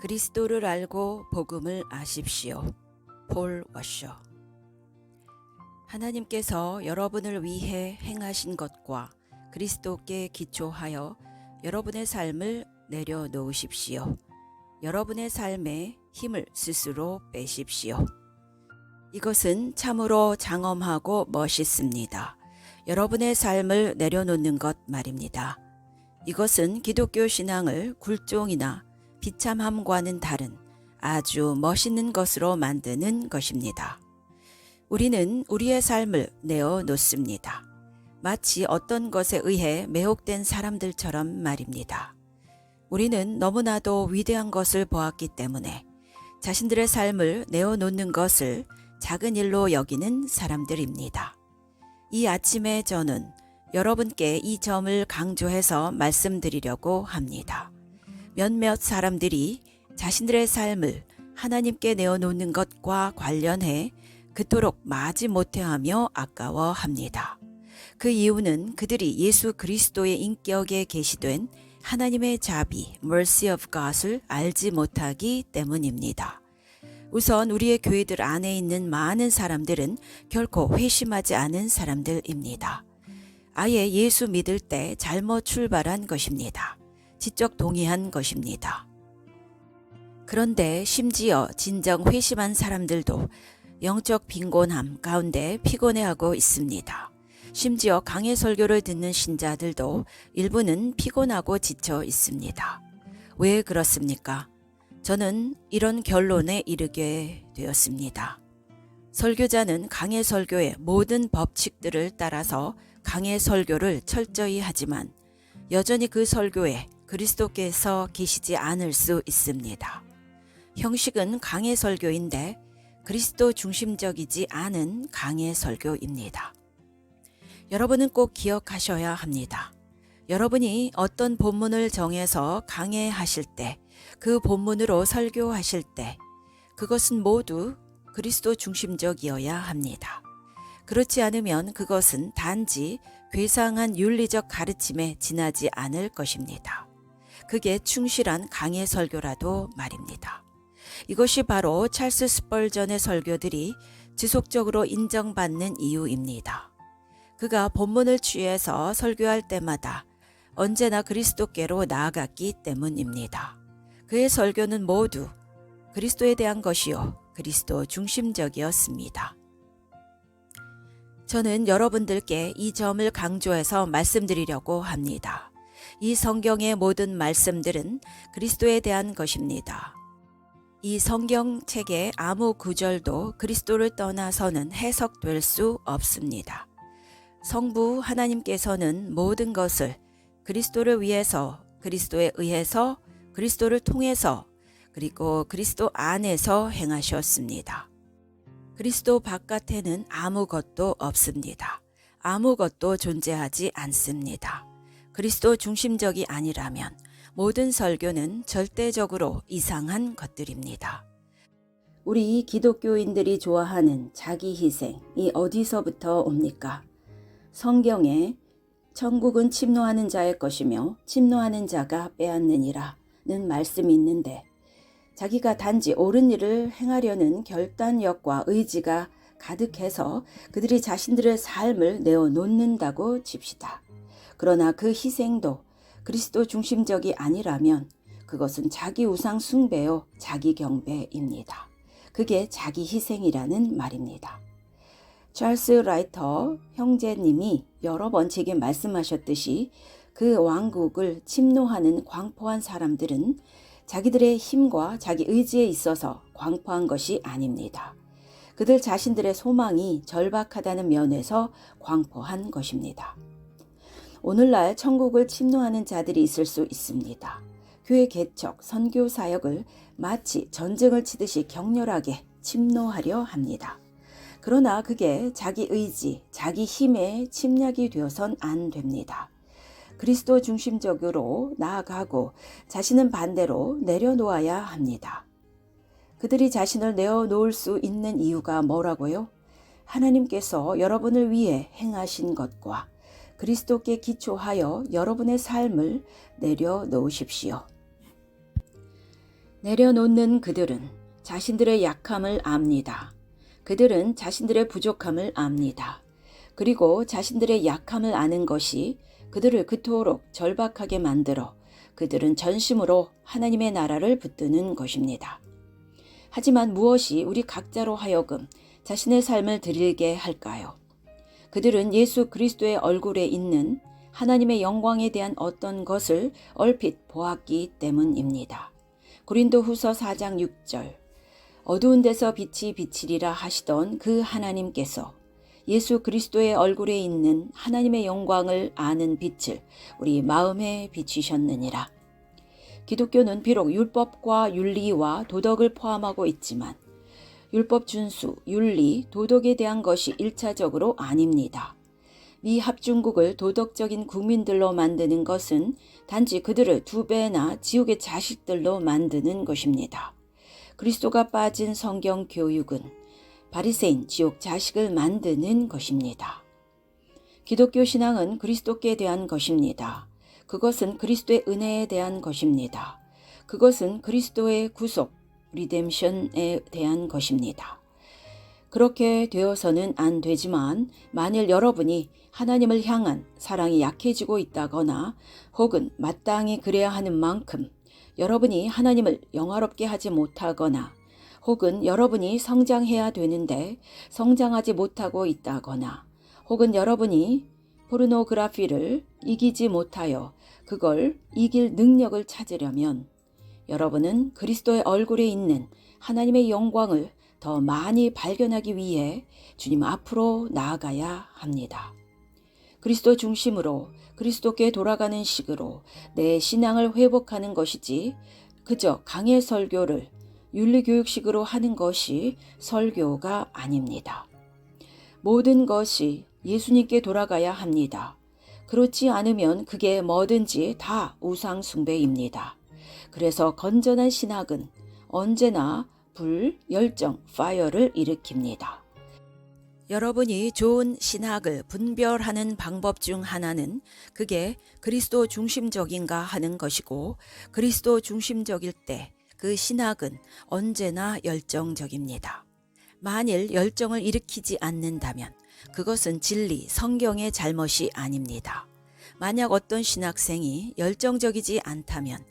그리스도를 알고 복음을 아십시오. 폴 워셔. 하나님께서 여러분을 위해 행하신 것과 그리스도께 기초하여 여러분의 삶을 내려놓으십시오. 여러분의 삶에 힘을 스스로 빼십시오. 이것은 참으로 장엄하고 멋있습니다. 여러분의 삶을 내려놓는 것 말입니다. 이것은 기독교 신앙을 굴종이나 비참함과는 다른 아주 멋있는 것으로 만드는 것입니다. 우리는 우리의 삶을 내어놓습니다. 마치 어떤 것에 의해 매혹된 사람들처럼 말입니다. 우리는 너무나도 위대한 것을 보았기 때문에 자신들의 삶을 내어놓는 것을 작은 일로 여기는 사람들입니다. 이 아침에 저는 여러분께 이 점을 강조해서 말씀드리려고 합니다. 몇몇 사람들이 자신들의 삶을 하나님께 내어놓는 것과 관련해 그토록 마지못해하며 아까워합니다. 그 이유는 그들이 예수 그리스도의 인격에 계시된 하나님의 자비, mercy of God을 알지 못하기 때문입니다. 우선 우리의 교회들 안에 있는 많은 사람들은 결코 회심하지 않은 사람들입니다. 아예 예수 믿을 때 잘못 출발한 것입니다. 지적 동의한 것입니다. 그런데 심지어 진정 회심한 사람들도 영적 빈곤함 가운데 피곤해하고 있습니다. 심지어 강해 설교를 듣는 신자들도 일부는 피곤하고 지쳐 있습니다. 왜 그렇습니까? 저는 이런 결론에 이르게 되었습니다. 설교자는 강해 설교의 모든 법칙들을 따라서 강해 설교를 철저히 하지만 여전히 그 설교에 그리스도께서 계시지 않을 수 있습니다. 형식은 강해 설교인데 그리스도 중심적이지 않은 강해 설교입니다. 여러분은 꼭 기억하셔야 합니다. 여러분이 어떤 본문을 정해서 강해하실 때, 그 본문으로 설교하실 때 그것은 모두 그리스도 중심적이어야 합니다. 그렇지 않으면 그것은 단지 괴상한 윤리적 가르침에 지나지 않을 것입니다. 그게 충실한 강해 설교라도 말입니다. 이것이 바로 찰스 스펄전의 설교들이 지속적으로 인정받는 이유입니다. 그가 본문을 취해서 설교할 때마다 언제나 그리스도께로 나아갔기 때문입니다. 그의 설교는 모두 그리스도에 대한 것이요, 그리스도 중심적이었습니다. 저는 여러분들께 이 점을 강조해서 말씀드리려고 합니다. 이 성경의 모든 말씀들은 그리스도에 대한 것입니다. 이 성경책의 아무 구절도 그리스도를 떠나서는 해석될 수 없습니다. 성부 하나님께서는 모든 것을 그리스도를 위해서, 그리스도에 의해서, 그리스도를 통해서, 그리고 그리스도 안에서 행하셨습니다. 그리스도 바깥에는 아무것도 없습니다. 아무것도 존재하지 않습니다. 그리스도 중심적이 아니라면 모든 설교는 절대적으로 이상한 것들입니다. 우리 기독교인들이 좋아하는 자기 희생이 어디서부터 옵니까? 성경에 천국은 침노하는 자의 것이며 침노하는 자가 빼앗느니라는 말씀이 있는데 자기가 단지 옳은 일을 행하려는 결단력과 의지가 가득해서 그들이 자신들의 삶을 내어놓는다고 칩시다. 그러나 그 희생도 그리스도 중심적이 아니라면 그것은 자기 우상 숭배요, 자기 경배입니다. 그게 자기 희생이라는 말입니다. 찰스 라이터 형제님이 여러 번 제게 말씀하셨듯이 그 왕국을 침노하는 광포한 사람들은 자기들의 힘과 자기 의지에 있어서 광포한 것이 아닙니다. 그들 자신들의 소망이 절박하다는 면에서 광포한 것입니다. 오늘날 천국을 침노하는 자들이 있을 수 있습니다. 교회 개척, 선교 사역을 마치 전쟁을 치듯이 격렬하게 침노하려 합니다. 그러나 그게 자기 의지, 자기 힘에 침략이 되어선 안 됩니다. 그리스도 중심적으로 나아가고 자신은 반대로 내려놓아야 합니다. 그들이 자신을 내어놓을 수 있는 이유가 뭐라고요? 하나님께서 여러분을 위해 행하신 것과 그리스도께 기초하여 여러분의 삶을 내려놓으십시오. 내려놓는 그들은 자신들의 약함을 압니다. 그들은 자신들의 부족함을 압니다. 그리고 자신들의 약함을 아는 것이 그들을 그토록 절박하게 만들어 그들은 전심으로 하나님의 나라를 붙드는 것입니다. 하지만 무엇이 우리 각자로 하여금 자신의 삶을 드리게 할까요? 그들은 예수 그리스도의 얼굴에 있는 하나님의 영광에 대한 어떤 것을 얼핏 보았기 때문입니다. 고린도후서 4장 6절 어두운 데서 빛이 비치리라 하시던 그 하나님께서 예수 그리스도의 얼굴에 있는 하나님의 영광을 아는 빛을 우리 마음에 비추셨느니라. 기독교는 비록 율법과 윤리와 도덕을 포함하고 있지만 율법 준수, 윤리, 도덕에 대한 것이 1차적으로 아닙니다. 미 합중국을 도덕적인 국민들로 만드는 것은 단지 그들을 2배나 지옥의 자식들로 만드는 것입니다. 그리스도가 빠진 성경 교육은 바리새인 지옥 자식을 만드는 것입니다. 기독교 신앙은 그리스도께 대한 것입니다. 그것은 그리스도의 은혜에 대한 것입니다. 그것은 그리스도의 구속, 리뎀션에 대한 것입니다. 그렇게 되어서는 안 되지만 만일 여러분이 하나님을 향한 사랑이 약해지고 있다거나 혹은 마땅히 그래야 하는 만큼 여러분이 하나님을 영화롭게 하지 못하거나 혹은 여러분이 성장해야 되는데 성장하지 못하고 있다거나 혹은 여러분이 포르노그라피를 이기지 못하여 그걸 이길 능력을 찾으려면 여러분은 그리스도의 얼굴에 있는 하나님의 영광을 더 많이 발견하기 위해 주님 앞으로 나아가야 합니다. 그리스도 중심으로 그리스도께 돌아가는 식으로 내 신앙을 회복하는 것이지 그저 강해 설교를 윤리교육식으로 하는 것이 설교가 아닙니다. 모든 것이 예수님께 돌아가야 합니다. 그렇지 않으면 그게 뭐든지 다 우상 숭배입니다. 그래서 건전한 신학은 언제나 열정, 파이어를 일으킵니다. 여러분이 좋은 신학을 분별하는 방법 중 하나는 그게 그리스도 중심적인가 하는 것이고 그리스도 중심적일 때 그 신학은 언제나 열정적입니다. 만일 열정을 일으키지 않는다면 그것은 진리, 성경의 잘못이 아닙니다. 만약 어떤 신학생이 열정적이지 않다면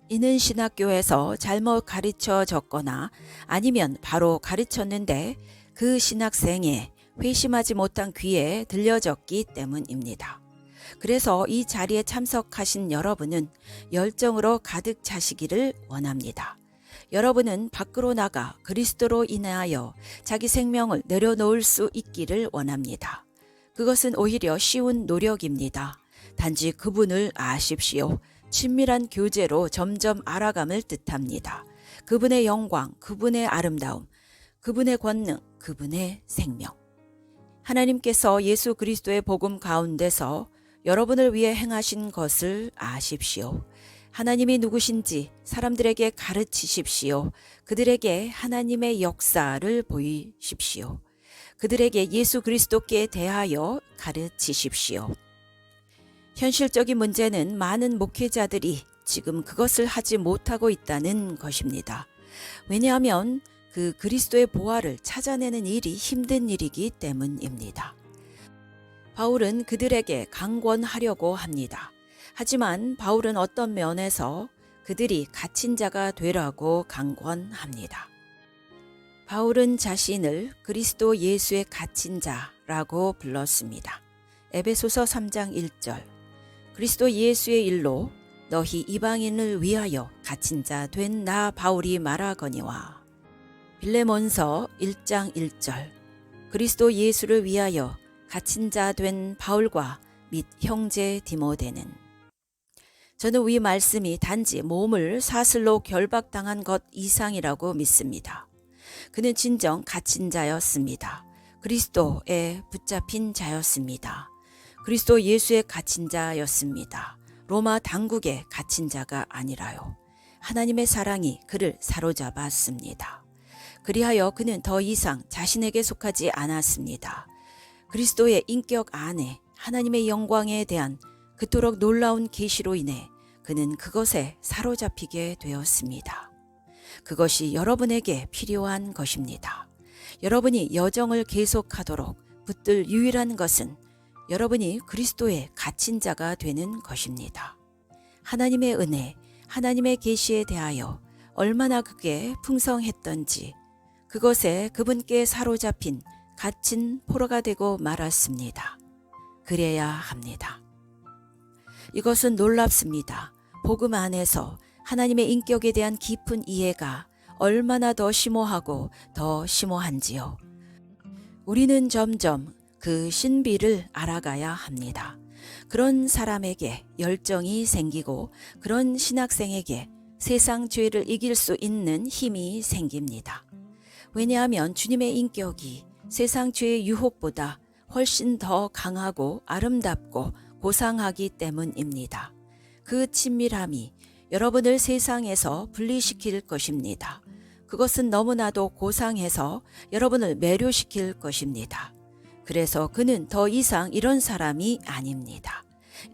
이는 신학교에서 잘못 가르쳐졌거나 아니면 바로 가르쳤는데 그 신학생의 회심하지 못한 귀에 들려졌기 때문입니다. 그래서 이 자리에 참석하신 여러분은 열정으로 가득 차시기를 원합니다. 여러분은 밖으로 나가 그리스도로 인하여 자기 생명을 내려놓을 수 있기를 원합니다. 그것은 오히려 쉬운 노력입니다. 단지 그분을 아십시오. 친밀한 교제로 점점 알아감을 뜻합니다. 그분의 영광, 그분의 아름다움, 그분의 권능, 그분의 생명. 하나님께서 예수 그리스도의 복음 가운데서 여러분을 위해 행하신 것을 아십시오. 하나님이 누구신지 사람들에게 가르치십시오. 그들에게 하나님의 역사를 보이십시오. 그들에게 예수 그리스도께 대하여 가르치십시오. 현실적인 문제는 많은 목회자들이 지금 그것을 하지 못하고 있다는 것입니다. 왜냐하면 그 그리스도의 보화를 찾아내는 일이 힘든 일이기 때문입니다. 바울은 그들에게 강권하려고 합니다. 하지만 바울은 어떤 면에서 그들이 갇힌 자가 되라고 강권합니다. 바울은 자신을 그리스도 예수의 갇힌 자라고 불렀습니다. 에베소서 3장 1절 그리스도 예수의 일로 너희 이방인을 위하여 갇힌 자 된 나 바울이 말하거니와 빌레몬서 1장 1절 그리스도 예수를 위하여 갇힌 자 된 바울과 및 형제 디모데는 저는 이 말씀이 단지 몸을 사슬로 결박당한 것 이상이라고 믿습니다. 그는 진정 갇힌 자였습니다. 그리스도에 붙잡힌 자였습니다. 그리스도 예수에 갇힌 자였습니다. 로마 당국에 갇힌 자가 아니라요. 하나님의 사랑이 그를 사로잡았습니다. 그리하여 그는 더 이상 자신에게 속하지 않았습니다. 그리스도의 인격 안에 하나님의 영광에 대한 그토록 놀라운 계시로 인해 그는 그것에 사로잡히게 되었습니다. 그것이 여러분에게 필요한 것입니다. 여러분이 여정을 계속하도록 붙들 유일한 것은 여러분이 그리스도의 갇힌 자가 되는 것입니다. 하나님의 은혜, 하나님의 계시에 대하여 얼마나 그게 풍성했던지 그것에 그분께 사로잡힌 갇힌 포로가 되고 말았습니다. 그래야 합니다. 이것은 놀랍습니다. 복음 안에서 하나님의 인격에 대한 깊은 이해가 얼마나 더 심오하고 더 심오한지요. 우리는 점점 그 신비를 알아가야 합니다. 그런 사람에게 열정이 생기고 그런 신학생에게 세상 죄를 이길 수 있는 힘이 생깁니다. 왜냐하면 주님의 인격이 세상 죄의 유혹보다 훨씬 더 강하고 아름답고 고상하기 때문입니다. 그 친밀함이 여러분을 세상에서 분리시킬 것입니다. 그것은 너무나도 고상해서 여러분을 매료시킬 것입니다. 그래서 그는 더 이상 이런 사람이 아닙니다.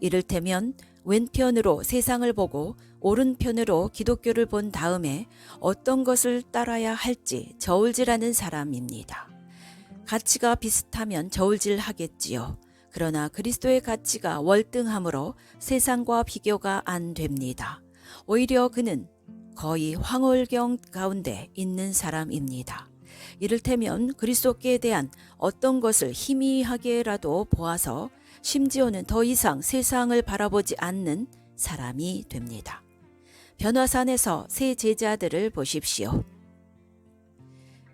이를테면 왼편으로 세상을 보고 오른편으로 기독교를 본 다음에 어떤 것을 따라야 할지 저울질하는 사람입니다. 가치가 비슷하면 저울질하겠지요. 그러나 그리스도의 가치가 월등하므로 세상과 비교가 안 됩니다. 오히려 그는 거의 황홀경 가운데 있는 사람입니다. 이를테면 그리스도께 대한 어떤 것을 희미하게라도 보아서 심지어는 더 이상 세상을 바라보지 않는 사람이 됩니다. 변화산에서 세 제자들을 보십시오.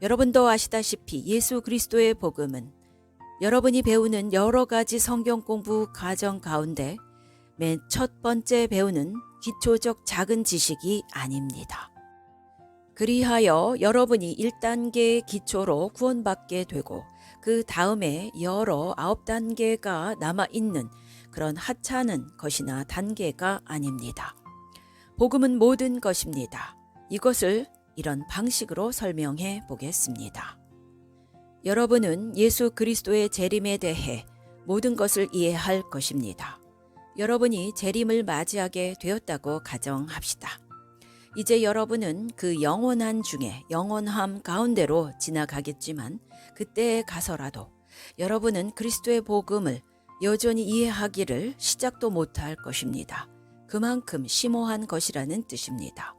여러분도 아시다시피 예수 그리스도의 복음은 여러분이 배우는 여러 가지 성경 공부 과정 가운데 맨 첫 번째 배우는 기초적 작은 지식이 아닙니다. 그리하여 여러분이 1단계의 기초로 구원받게 되고 그 다음에 여러 9단계가 남아있는 그런 하찮은 것이나 단계가 아닙니다. 복음은 모든 것입니다. 이것을 이런 방식으로 설명해 보겠습니다. 여러분은 예수 그리스도의 재림에 대해 모든 것을 이해할 것입니다. 여러분이 재림을 맞이하게 되었다고 가정합시다. 이제 여러분은 그 영원한 중에 영원함 가운데로 지나가겠지만 그때에 가서라도 여러분은 그리스도의 복음을 여전히 이해하기를 시작도 못할 것입니다. 그만큼 심오한 것이라는 뜻입니다.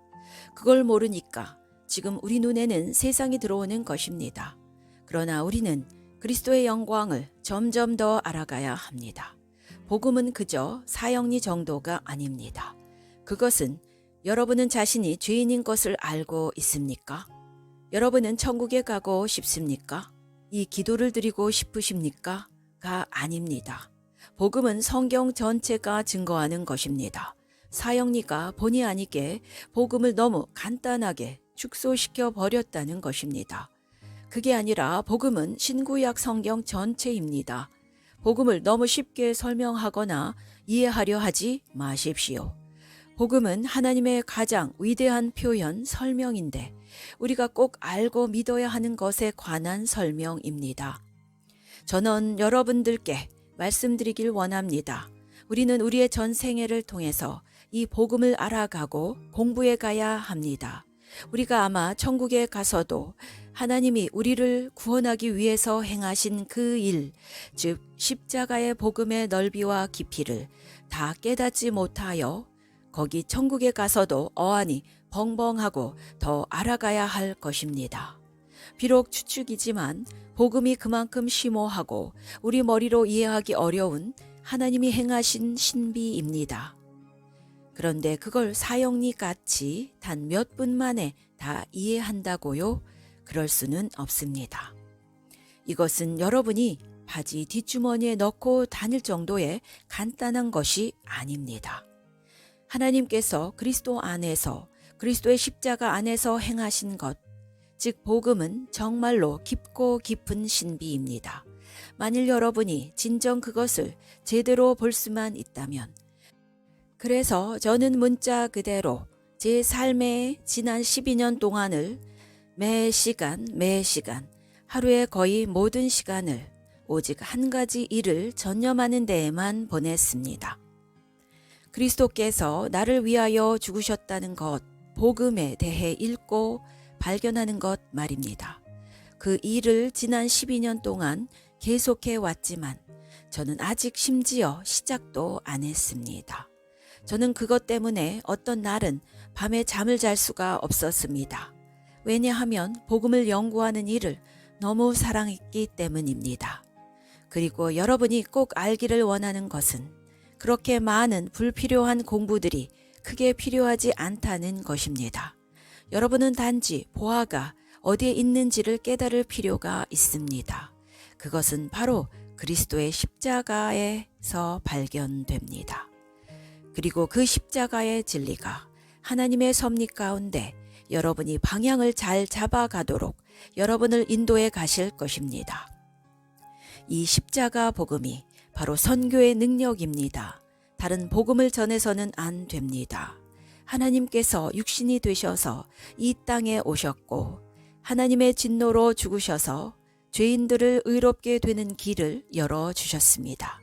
그걸 모르니까 지금 우리 눈에는 세상이 들어오는 것입니다. 그러나 우리는 그리스도의 영광을 점점 더 알아가야 합니다. 복음은 그저 사형리 정도가 아닙니다. 그것은 여러분은 자신이 죄인인 것을 알고 있습니까? 여러분은 천국에 가고 싶습니까? 이 기도를 드리고 싶으십니까? 가 아닙니다. 복음은 성경 전체가 증거하는 것입니다. 사형리가 본의 아니게 복음을 너무 간단하게 축소시켜 버렸다는 것입니다. 그게 아니라 복음은 신구약 성경 전체입니다. 복음을 너무 쉽게 설명하거나 이해하려 하지 마십시오. 복음은 하나님의 가장 위대한 표현 설명인데 우리가 꼭 알고 믿어야 하는 것에 관한 설명입니다. 저는 여러분들께 말씀드리길 원합니다. 우리는 우리의 전생애를 통해서 이 복음을 알아가고 공부해 가야 합니다. 우리가 아마 천국에 가서도 하나님이 우리를 구원하기 위해서 행하신 그 일, 즉 십자가의 복음의 넓이와 깊이를 다 깨닫지 못하여 거기 천국에 가서도 어안이 벙벙하고 더 알아가야 할 것입니다. 비록 추측이지만 복음이 그만큼 심오하고 우리 머리로 이해하기 어려운 하나님이 행하신 신비입니다. 그런데 그걸 사형리 같이 단 몇 분 만에 다 이해한다고요? 그럴 수는 없습니다. 이것은 여러분이 바지 뒷주머니에 넣고 다닐 정도의 간단한 것이 아닙니다. 하나님께서 그리스도 안에서 그리스도의 십자가 안에서 행하신 것, 즉 복음은 정말로 깊고 깊은 신비입니다. 만일 여러분이 진정 그것을 제대로 볼 수만 있다면, 그래서 저는 문자 그대로 제 삶의 지난 12년 동안을 매 시간 하루의 거의 모든 시간을 오직 한 가지 일을 전념하는 데에만 보냈습니다. 그리스도께서 나를 위하여 죽으셨다는 것, 복음에 대해 읽고 발견하는 것 말입니다. 그 일을 지난 12년 동안 계속해 왔지만 저는 아직 심지어 시작도 안 했습니다. 저는 그것 때문에 어떤 날은 밤에 잠을 잘 수가 없었습니다. 왜냐하면 복음을 연구하는 일을 너무 사랑했기 때문입니다. 그리고 여러분이 꼭 알기를 원하는 것은 그렇게 많은 불필요한 공부들이 크게 필요하지 않다는 것입니다. 여러분은 단지 보아가 어디에 있는지를 깨달을 필요가 있습니다. 그것은 바로 그리스도의 십자가에서 발견됩니다. 그리고 그 십자가의 진리가 하나님의 섭리 가운데 여러분이 방향을 잘 잡아가도록 여러분을 인도해 가실 것입니다. 이 십자가 복음이 바로 선교의 능력입니다. 다른 복음을 전해서는 안 됩니다. 하나님께서 육신이 되셔서 이 땅에 오셨고 하나님의 진노로 죽으셔서 죄인들을 의롭게 되는 길을 열어주셨습니다.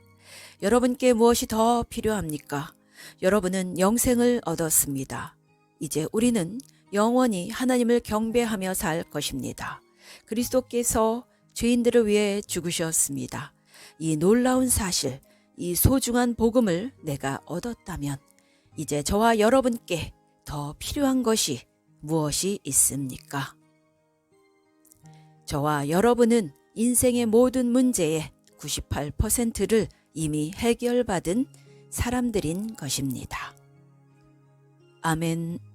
여러분께 무엇이 더 필요합니까? 여러분은 영생을 얻었습니다. 이제 우리는 영원히 하나님을 경배하며 살 것입니다. 그리스도께서 죄인들을 위해 죽으셨습니다. 이 놀라운 사실, 이 소중한 복음을 내가 얻었다면 이제 저와 여러분께 더 필요한 것이 무엇이 있습니까? 저와 여러분은 인생의 모든 문제의 98%를 이미 해결받은 사람들인 것입니다. 아멘.